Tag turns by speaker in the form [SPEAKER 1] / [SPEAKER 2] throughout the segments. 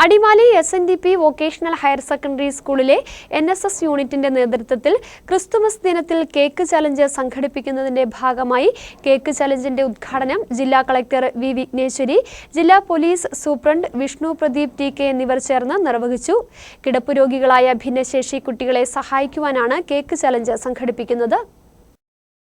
[SPEAKER 1] Adimali SNDP vocational higher secondary സ്കൂളിലെ NSS യൂണിറ്റിന്റെ നേതൃത്വത്തിൽ ക്രിസ്തുമസ് ദിനത്തിൽ കേക്ക് ചലഞ്ച് സംഘടിപ്പിക്കുന്നതിന്റെ ഭാഗമായി കേക്ക് ചലഞ്ചിന്റെ ഉദ്ഘാടനം ജില്ലാ കളക്ടർ വി വിഘ്നേശ്വരി, ജില്ലാ police superintendent Vishnu Pradeep TK എന്നിവർ ചേർന്ന് നിർവഹിച്ചു. കിടപ്പ് രോഗികളായ ഭിന്നശേഷി കുട്ടികളെ സഹായിക്കുവാനാണ് കേക്ക് ചലഞ്ച് സംഘടിപ്പിക്കുന്നത്.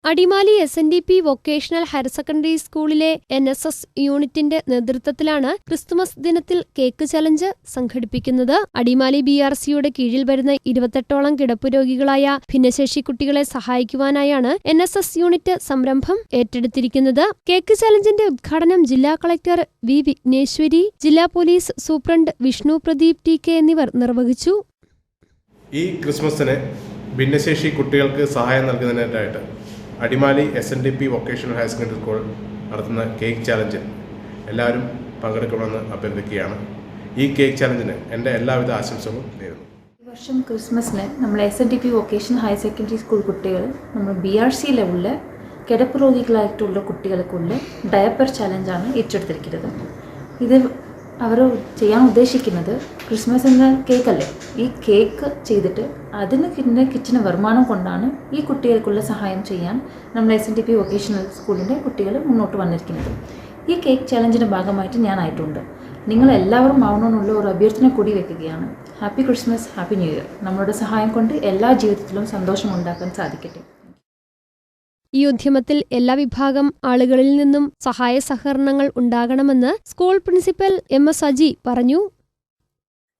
[SPEAKER 1] Adimali SNDP vocational higher secondary സ്കൂളിലെ NSS യൂണിറ്റിന്റെ നേതൃത്വത്തിലാണ് ക്രിസ്തുമസ് ദിനത്തിൽ കേക്ക് ചലഞ്ച് സംഘടിപ്പിക്കുന്നത്. അടിമാലി BRCയുടെ കീഴിൽ വരുന്ന 28ഓളം കിടപ്പുരോഗികളായ ഭിന്നശേഷി കുട്ടികളെ സഹായിക്കുവാനായാണ് NSS യൂണിറ്റ് സംരംഭം ഏറ്റെടുത്തിരിക്കുന്നത്. കേക്ക് ചലഞ്ചിന്റെ ഉദ്ഘാടനം ജില്ലാ കളക്ടർ വി വിഘ്നേശ്വരി, ജില്ലാ police superintendent Vishnu Pradeep TK എന്നിവർ നിർവഹിച്ചു.
[SPEAKER 2] ഈ ക്രിസ്മസിന് ഭിന്നശേഷി കുട്ടികൾക്ക് സഹായം നൽകുന്നതിനായിട്ട് Adimali SNDP vocational higher secondary school നടത്തുന്ന കേക്ക് ചാലഞ്ചിൽ എല്ലാവരും പങ്കെടുക്കണമെന്ന് അഭ്യർത്ഥിക്കുകയാണ്. ഈ കേക്ക് ചാലഞ്ചിന് എൻ്റെ എല്ലാവിധ ആശംസകളും നേരുന്നു.
[SPEAKER 3] ഈ വർഷം ക്രിസ്മസിന് നമ്മൾ SNDP vocational higher secondary school കുട്ടികൾ നമ്മൾ BRC ലെവലിൽ കിടപ്പ് രോഗികളായിട്ടുള്ള കുട്ടികൾക്കുള്ള ഡയപ്പർ ചാലഞ്ചാണ് ഏറ്റെടുത്തിരിക്കുന്നത്. ഇത് അവർ ചെയ്യാൻ ഉദ്ദേശിക്കുന്നത് ക്രിസ്മസ് എന്ന കേക്കല്ലേ, ഈ കേക്ക് ചെയ്തിട്ട് അതിന് കിട്ടുന്ന വരുമാനം കൊണ്ടാണ് ഈ കുട്ടികൾക്കുള്ള സഹായം ചെയ്യാൻ നമ്മൾ SNDP വൊക്കേഷണൽ സ്കൂളിൻ്റെ കുട്ടികൾ മുന്നോട്ട് വന്നിരിക്കുന്നത്. ഈ കേക്ക് ചാലഞ്ചിൻ്റെ ഭാഗമായിട്ട് ഞാനായിട്ടുണ്ട്. നിങ്ങളെല്ലാവരും ആവണമെന്നുള്ള ഒരു അഭ്യർത്ഥന കൂടി വെക്കുകയാണ്. Happy Christmas, happy new year. നമ്മളുടെ സഹായം കൊണ്ട് എല്ലാ ജീവിതത്തിലും സന്തോഷം ഉണ്ടാക്കാൻ സാധിക്കട്ടെ.
[SPEAKER 1] ഈ ഉദ്യമത്തിൽ എല്ലാ വിഭാഗം ആളുകളിൽ നിന്നും സഹായ സഹകരണങ്ങൾ ഉണ്ടാകണമെന്ന് സ്കൂൾ പ്രിൻസിപ്പൽ MS അജി പറഞ്ഞു.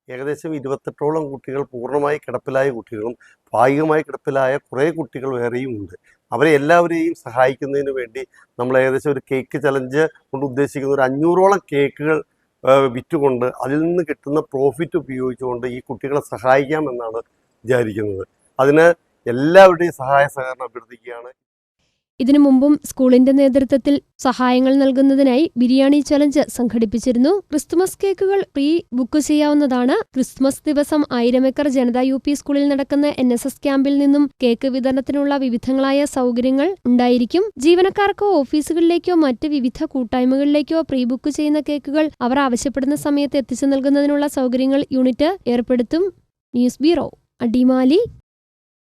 [SPEAKER 4] ഏകദേശം 28ഓളം കുട്ടികൾ പൂർണ്ണമായി കിടപ്പിലായ കുട്ടികളും ഭാഗികമായി കിടപ്പിലായ കുറേ കുട്ടികൾ വേറെയും ഉണ്ട്. അവരെ എല്ലാവരെയും സഹായിക്കുന്നതിന് വേണ്ടി നമ്മൾ ഏകദേശം ഒരു കേക്ക് ചലഞ്ച് കൊണ്ട് ഉദ്ദേശിക്കുന്ന ഒരു 500ഓളം കേക്കുകൾ വിറ്റുകൊണ്ട് അതിൽ നിന്ന് കിട്ടുന്ന പ്രോഫിറ്റ് ഉപയോഗിച്ചുകൊണ്ട് ഈ കുട്ടികളെ സഹായിക്കാമെന്നാണ് വിചാരിക്കുന്നത്. അതിന് എല്ലാവരുടെയും സഹായ സഹകരണം അഭ്യർത്ഥിക്കുകയാണ്.
[SPEAKER 1] ഇതിനു മുമ്പും സ്കൂളിന്റെ നേതൃത്വത്തിൽ സഹായങ്ങൾ നൽകുന്നതിനായി ബിരിയാണി ചലഞ്ച് സംഘടിപ്പിച്ചിരുന്നു. ക്രിസ്തുമസ് കേക്കുകൾ പ്രീ ബുക്ക് ചെയ്യാവുന്നതാണ്. ക്രിസ്തുമസ് ദിവസം 1000 ഏക്കർ ജനതാ UP സ്കൂളിൽ നടക്കുന്ന NSS ക്യാമ്പിൽ നിന്നും കേക്ക് വിതരണത്തിനുള്ള വിവിധങ്ങളായ സൗകര്യങ്ങൾ ഉണ്ടായിരിക്കും. ജീവനക്കാർക്കോ ഓഫീസുകളിലേക്കോ മറ്റ് വിവിധ കൂട്ടായ്മകളിലേക്കോ പ്രീ ബുക്ക് ചെയ്യുന്ന കേക്കുകൾ അവർ ആവശ്യപ്പെടുന്ന സമയത്ത് എത്തിച്ചു നൽകുന്നതിനുള്ള സൗകര്യങ്ങൾ യൂണിറ്റ് ഏർപ്പെടുത്തും. News bureau, Adimali.